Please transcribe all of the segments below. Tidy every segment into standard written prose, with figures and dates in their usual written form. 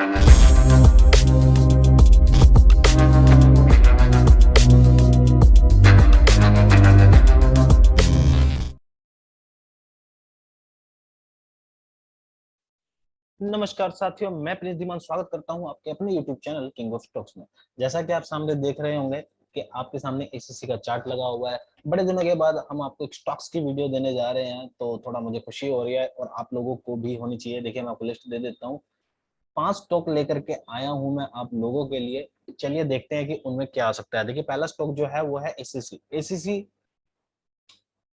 नमस्कार साथियों, मैं प्रिंस धीमान स्वागत करता हूं आपके अपने YouTube channel king of stocks में। जैसा कि आप सामने देख रहे होंगे कि आपके सामने एसएससी का चार्ट लगा हुआ है। बड़े दिनों के बाद हम आपको एक स्टॉक्स की वीडियो देने जा रहे हैं, तो थोड़ा मुझे खुशी हो रही है और आप लोगों को भी होनी चाहिए। देखिए, मैं आपको लिस्ट दे देता हूँ। 5 स्टॉक लेकर के आया हूं मैं आप लोगों के लिए। चलिए देखते हैं कि उनमें क्या आ सकता है। देखिए, पहला स्टॉक जो है वो है एसएससी।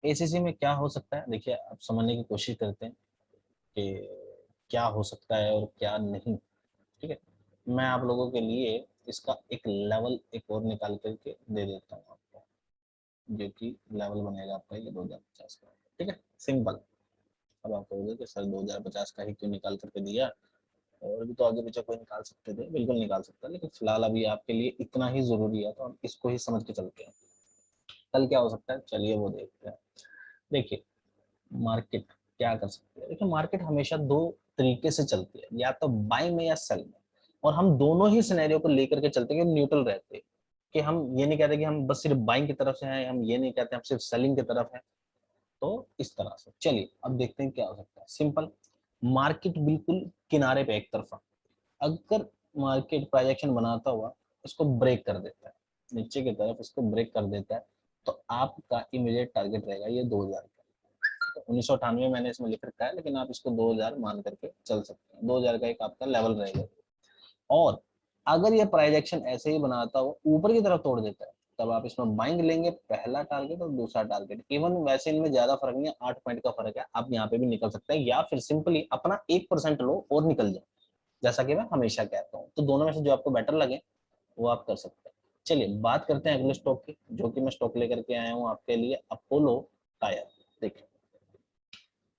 एसएससी में क्या हो सकता है, देखिए आप समझने की कोशिश करते हैं कि क्या हो सकता है और क्या नहीं। ठीक है, मैं आप लोगों के लिए इसका एक लेवल एक और निकाल करके दे देता हूँ आपको, जो कि लेवल बनेगा आपका ये 2050 का। ठीक है, सिंपल। अब आपको होगा कि सर 2050 का ही क्यों निकाल करके दिया, और भी तो आगे पीछे कोई निकाल सकते थे। बिल्कुल निकाल सकता, लेकिन फिलहाल अभी आपके लिए इतना ही जरूरी है, तो हम इसको ही समझ के चलते हैं। कल क्या हो सकता है, चलिए वो देखते हैं। देखिए, मार्केट क्या कर सकते हैं। देखिए, मार्केट हमेशा दो तरीके से चलती है, या तो बाई में या सेल में। और हम दोनों ही सिनेरियो को लेकर के चलते हैं, न्यूट्रल रहते हैं। कि हम ये नहीं कहते कि हम बस सिर्फ बाइंग की तरफ से हैं, हम ये नहीं कहते हम सिर्फ सेलिंग की तरफ हैं। तो इस तरह से चलिए अब देखते हैं क्या हो सकता है। सिंपल, मार्केट बिल्कुल किनारे पे एक तरफा। अगर मार्केट प्रोजेक्शन बनाता हुआ इसको ब्रेक कर देता है, नीचे की तरफ इसको ब्रेक कर देता है, तो आपका इमीडिएट टारगेट रहेगा ये 2000 का। 1998 मैंने इसमें लिख रखा है, लेकिन आप इसको 2000 मान करके चल सकते हैं। 2000 का एक आपका लेवल रहेगा। और अगर ये प्राइजेक्शन ऐसे ही बनाता हो ऊपर की तरफ तोड़ देता है, तब आप इसमें बाइंग लेंगे, पहला टारगेट और दूसरा टारगेट। इवन वैसे इनमें ज्यादा फर्क नहीं है, 8 पॉइंट का फर्क है। आप यहाँ पे भी निकल सकते हैं, या फिर सिंपली अपना 1% लो और निकल जाए, जैसा कि मैं हमेशा कहता हूँ। तो दोनों में से जो आपको बेटर लगे वो आप कर सकते हैं। चलिए बात करते हैं अगले स्टॉक की, जो कि मैं स्टॉक लेकर के आया हूँ आपके लिए, अपोलो टायर। देखिए,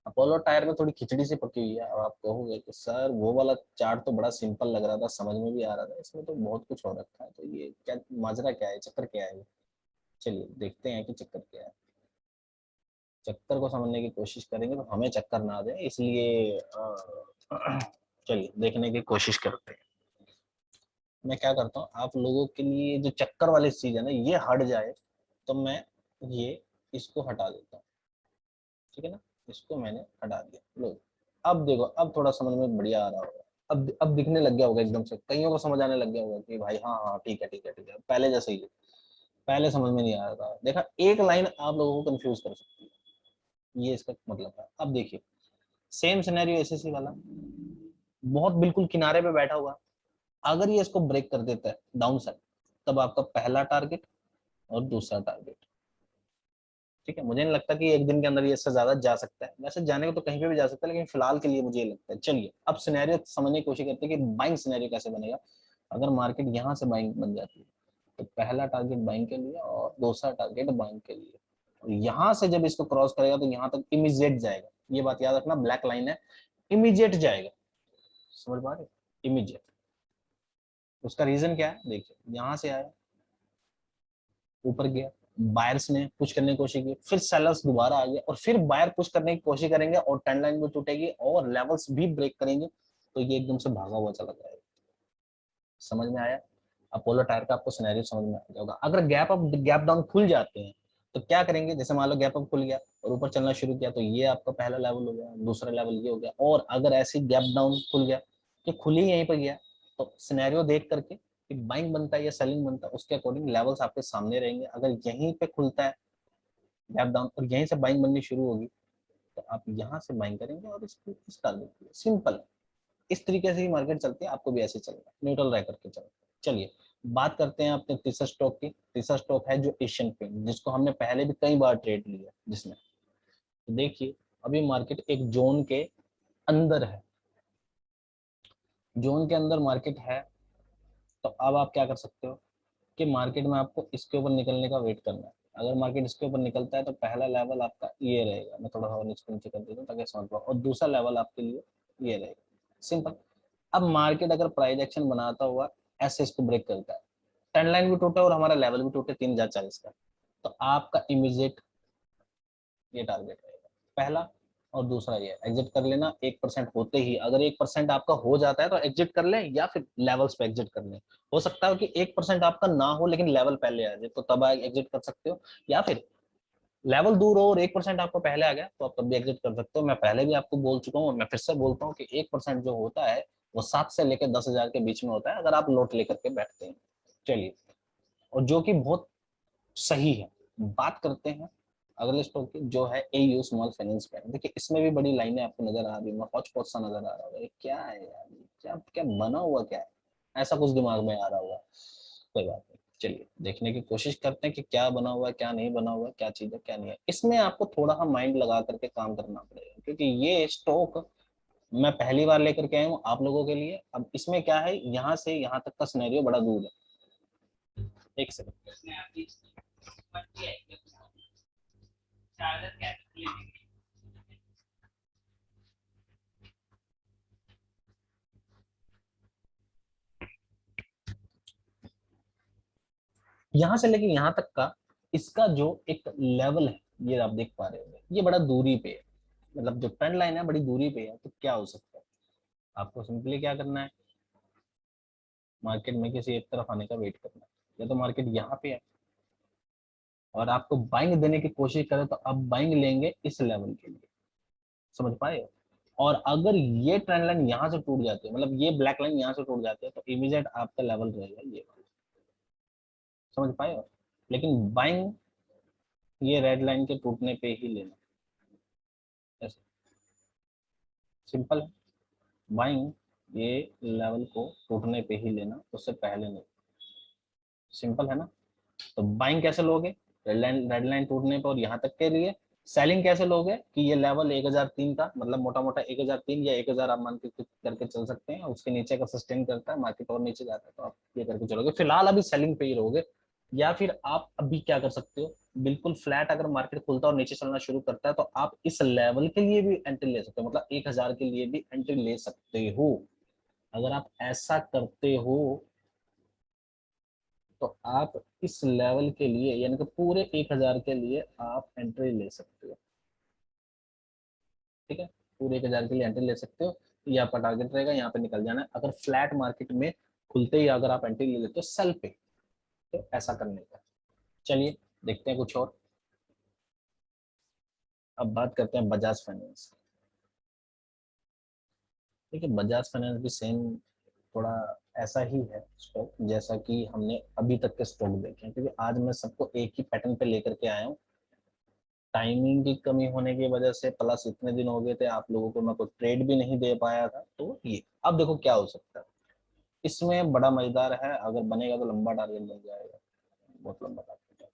अपोलो टायर में थोड़ी खिचड़ी सी पकी हुई है। अब आप कहोगे कि सर वो वाला चार्ट तो बड़ा सिंपल लग रहा था, समझ में भी आ रहा था, इसमें तो बहुत कुछ हो रखा है, तो ये क्या माजरा, क्या है, चक्कर क्या है। चलिए देखते हैं कि चक्कर क्या है। चक्कर को समझने की कोशिश करेंगे तो हमें चक्कर ना दे, इसलिए चलिए देखने की कोशिश करते हैं। मैं क्या करता हूँ, आप लोगों के लिए जो चक्कर वाली चीज है ना ये हट जाए, तो मैं ये इसको हटा देता हूँ। ठीक है ना, इसको मैंने हटा दिया। लो, अब देखो, अब थोड़ा समझ में बढ़िया आ रहा होगा। अब दिखने लग गया होगा, एकदम से कईयों को समझ आने लग गया होगा कि भाई हाँ हाँ ठीक है ठीक है ठीक है, पहले जैसे ही है। पहले समझ में नहीं आ रहा था। देखा, एक लाइन आप लोगों को कंफ्यूज कर सकती है, ये इसका मतलब है। अब देखिए, सेम सिनेरियो एसएससी वाला, बहुत बिल्कुल किनारे पे बैठा हुआ। अगर ये इसको ब्रेक कर देता है डाउन साइड, तब आपका पहला टारगेट और दूसरा टारगेट। ठीक है, मुझे नहीं लगता कि एक दिन के अंदर ये इससे ज्यादा जा सकता है। वैसे जाने को तो कहीं पे भी जा सकता है, लेकिन फिलहाल के लिए मुझे ये लगता है। चलिए अब सिनेरियो समझने की कोशिश करते हैं कि बाइंग सिनेरियो कैसे बनेगा। अगर मार्केट यहाँ से बाइंग बन जाती है, तो पहला टारगेट बाइंग के लिए और दूसरा टारगेट बाइंग के लिए। और यहाँ से जब इसको क्रॉस करेगा तो यहाँ तक इमीडिएट जाएगा। ये बात याद रखना, ब्लैक लाइन है, इमीडिएट जाएगा। समझ पा रहे, इमीडिएट। उसका रीजन क्या है, देखिए यहाँ से आया, ऊपर गया, बायर्स ने पुश करने की कोशिश की, फिर सेलर्स दोबारा आ गए और फिर बायर पुश करने की कोशिश करेंगे और ट्रेंड लाइन भी टूटेगी और लेवल्स भी ब्रेक करेंगे, तो ये एकदम से भागा हुआ चला जाएगा। समझ में आया? अपोलो टायर का आपको सिनेरियो समझ में आ गया होगा। अगर गैप अप गैप डाउन खुल जाते हैं, तो क्या करेंगे। जैसे मान लो गैप अप खुल गया और ऊपर चलना शुरू किया, तो ये आपका पहला लेवल हो गया, दूसरा लेवल ये हो गया। और अगर ऐसी गैप डाउन खुल गया कि खुली यहीं पर गया, तो सिनेरियो देख करके कि बाइंग बनता है या सेलिंग बनता है, उसके अकॉर्डिंग लेवल्स आपके सामने रहेंगे। अगर यहीं पे खुलता है गैप डाउन और यहीं से बाइंग बननी शुरू होगी, तो आप यहाँ से बाइंग करेंगे और इसको इस टारगेट के लिए। सिंपल है, इस तरीके से ही मार्केट चलती है, आपको भी ऐसे चलना है, न्यूट्रल रह करके चलना है। चलिए बात करते हैं अपने तीसरा स्टॉक की। तीसरा स्टॉक है जो एशियन पेंट, जिसको हमने पहले भी कई बार ट्रेड लिया जिसमें। तो देखिए, अभी मार्केट एक जोन के अंदर है, जोन के अंदर मार्केट है। तो अब आप क्या कर सकते हो कि मार्केट में आपको इसके ऊपर निकलने का वेट करना है। अगर मार्केट इसके ऊपर निकलता है तो पहला लेवल आपका ये रहेगा। मैं थोड़ा सा नीचे नीचे कर देता हूँ ताकि समझ पाओ। और दूसरा लेवल आपके लिए ये रहेगा। सिंपल। अब मार्केट अगर प्राइस एक्शन बनाता हुआ ऐसे इसको ब्रेक करता है, ट्रेंड लाइन भी टूटे और हमारा लेवल भी टूटे 3040 का, तो आपका इमीडिएट ये टारगेट रहेगा। पहला और दूसरा ये एग्जिट कर लेना 1% होते ही। अगर 1% आपका हो जाता है तो एग्जिट कर लें, या फिर लेवल्स पे एग्जिट कर लें। हो सकता है कि 1% आपका ना हो लेकिन लेवल पहले आ जाए, तो तब आप एग्जिट कर सकते हो। या फिर लेवल दूर हो और 1% आपको पहले आ गया तो आप तब भी एग्जिट कर सकते हो। मैं पहले भी आपको बोल चुका हूँ और मैं फिर से बोलता हूँ कि 1% जो होता है वो 7 से लेकर 10,000 के बीच में होता है, अगर आप लोट लेकर के बैठते हैं। चलिए, और जो कि बहुत सही है। बात करते हैं अगले स्टॉक की, जो है एयू स्मॉल फाइनेंस बैंक। देखिए, इसमें भी बड़ी लाइनें आपको नजर आ रही है, हौच पौच सा नजर आ रहा होगा, ये क्या है यार, क्या क्या बना हुआ क्या है, ऐसा कुछ दिमाग में आ रहा होगा। कोई बात नहीं, चलिए देखने की कोशिश करते हैं कि क्या बना हुआ है, क्या नहीं बना हुआ है, क्या चीज है क्या नहीं है। इसमें आपको थोड़ा सा माइंड लगा करके काम करना पड़ेगा, क्योंकि ये स्टॉक मैं पहली बार लेकर के आया हूँ आप लोगों के लिए। अब इसमें क्या है, यहाँ से यहाँ तक का सिनेरियो बड़ा दूर है। एक सेकंड, यहाँ से लेके यहाँ तक का इसका जो एक लेवल है, ये आप देख पा रहे होंगे, ये बड़ा दूरी पे है। मतलब जो ट्रेंड लाइन है बड़ी दूरी पे है, तो क्या हो सकता है, आपको सिंपली क्या करना है, मार्केट में किसी एक तरफ आने का वेट करना है। या तो मार्केट यहाँ पे है और आपको बाइंग देने की कोशिश करें तो आप बाइंग लेंगे इस लेवल के लिए, समझ पाए। और अगर ये ट्रेंड लाइन यहाँ से टूट जाती है, मतलब ये ब्लैक लाइन यहाँ से टूट जाती है, तो इमीडिएट आपका लेवल रहेगा ये वाला, समझ पाए। लेकिन बाइंग ये रेड लाइन के टूटने पे ही लेना, ऐसे सिंपल है। बाइंग ये लेवल को टूटने पे ही लेना, उससे पहले नहीं। सिंपल है ना। तो बाइंग कैसे लोगे, रेड लाइन टूटने पर और यहाँ तक के लिए। सेलिंग कैसे लोगे कि ये लेवल 1003 का, मतलब मोटा मोटा 1003 या 1000 आप मान के करके चल सकते हैं। उसके नीचे का सस्टेन करता है, मार्केट और नीचे जाता है तो आप ये करके चलोगे, फिलहाल अभी सेलिंग पे ही रहोगे। या फिर आप अभी क्या कर सकते हो, बिल्कुल फ्लैट अगर मार्केट खुलता है और नीचे चलना शुरू करता है तो आप इस लेवल के लिए भी एंट्री ले सकते हो, मतलब 1000 के लिए भी एंट्री ले सकते हो। अगर आप ऐसा करते हो तो आप इस लेवल के लिए, यानी कि पूरे 1000 के लिए आप एंट्री ले सकते हो। ठीक है, पूरे 1000 के लिए एंट्री ले सकते हो। ये आपका टारगेट रहेगा, यहाँ पे निकल जाना है। अगर फ्लैट मार्केट में खुलते ही अगर आप एंट्री ले लेते हो सेल पे, तो ऐसा करने का। चलिए देखते हैं कुछ और। अब बात करते हैं बजाज फाइनेंस। देखिए, बजाज फाइनेंस भी सेम थोड़ा ऐसा ही है स्टॉक, जैसा कि हमने अभी तक के स्टॉक देखे हैं, क्योंकि आज मैं सबको एक ही पैटर्न पे लेकर के आया हूँ। टाइमिंग की कमी होने की वजह से, प्लस इतने दिन हो गए थे आप लोगों को मैं कोई ट्रेड भी नहीं दे पाया था, तो ये अब देखो क्या हो सकता है। इसमें बड़ा मजेदार है, अगर बनेगा तो लंबा टारगेट बन जाएगा, बहुत लंबा टारगेट है।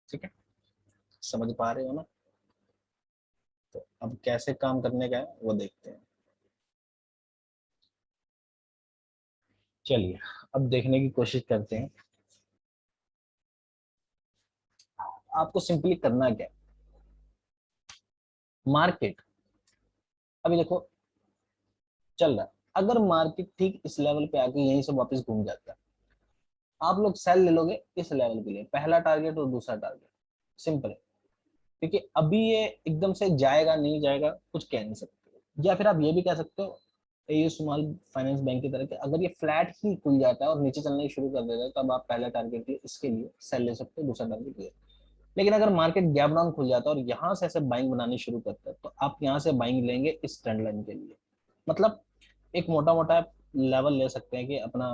ठीक है, समझ पा रहे हो ना। तो अब कैसे काम करने का है वो देखते हैं। चलिए, अब देखने की कोशिश करते हैं। आपको सिंपली करना क्या है, मार्केट अभी देखो चल रहा है। अगर मार्केट ठीक इस लेवल पे आके यहीं से वापस घूम जाता है, आप लोग सेल ले लोगे इस लेवल के लिए, पहला टारगेट और दूसरा टारगेट। सिंपल है, क्योंकि अभी ये एकदम से जाएगा नहीं जाएगा कुछ कह नहीं सकते। या फिर आप ये भी कह सकते हो ये स्मॉल फाइनेंस बैंक की तरह कि अगर ये फ्लैट ही खुल जाता है और नीचे चलने शुरू कर देता है, तब आप पहला टारगेट लिए इसके लिए सेल ले सकते हो, दूसरा टारगेट लिए। लेकिन अगर मार्केट गैप डाउन खुल जाता है और यहाँ से ऐसे बाइंग बनानी शुरू करता है, तो आप यहाँ से बाइंग लेंगे इस ट्रेंड लाइन के लिए। मतलब एक मोटा मोटा लेवल ले सकते हैं कि अपना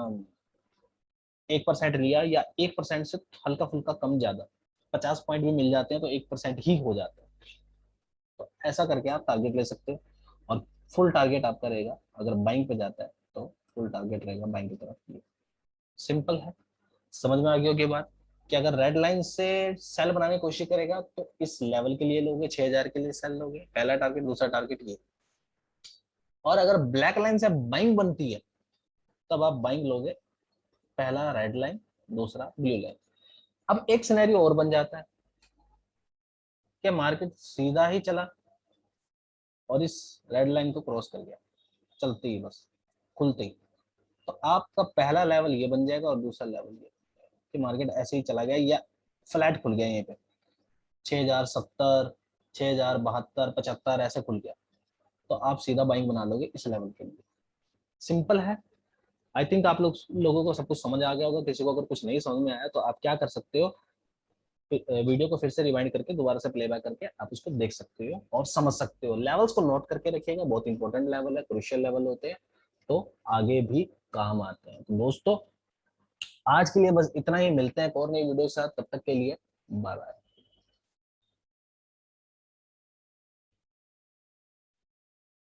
1% लिया, या 1% से हल्का फुल्का कम ज्यादा, 50 पॉइंट भी मिल जाते हैं तो 1% ही हो जाता है। तो ऐसा करके आप टारगेट ले सकते हो। और फुल टारगेट आपका रहेगा, अगर बाइंग पे जाता है तो फुल टारगेट रहेगा बाइंग की तरफ। सिंपल है, समझ में आ गई होगी बात, कि अगर रेड लाइन से सेल बनाने की कोशिश करेगा तो इस लेवल के लिए लोगे, 6000 के लिए सेल लोगे, पहला टारगेट दूसरा टारगेट ये। और अगर ब्लैक लाइन से बाइंग बनती है तब आप बाइंग लोगे, पहला रेड लाइन दूसरा ब्लू लाइन। अब एक सिनेरियो और बन जाता है कि मार्केट सीधा ही चला और इस रेड लाइन को क्रॉस कर गया, चलती ही बस, खुलते ही। तो आपका पहला लेवल ये बन जाएगा और दूसरा लेवल ये कि मार्केट ऐसे ही चला गया या फ्लैट खुल गया यहीं पे 6070, 6072, 75 ऐसे खुल गया, तो आप सीधा बाइंग बना लोगे इस लेवल के लिए। सिंपल है। आई थिंक आप लोगों को सब कुछ समझ आ गया होगा। किसी को अगर कुछ नहीं समझ में आया तो आप क्या कर सकते हो, वीडियो को फिर से रिवाइंड करके दोबारा से प्लेबैक करके आप उसको देख सकते हो और समझ सकते हो। लेवल्स को नोट करके रखिएगा, बहुत इंपॉर्टेंट लेवल है, क्रुशियल लेवल होते हैं, तो आगे भी काम आते हैं। तो दोस्तों आज के लिए बस इतना ही, मिलते हैं एक और नई वीडियो के साथ, तब तक के लिए बाय बाय।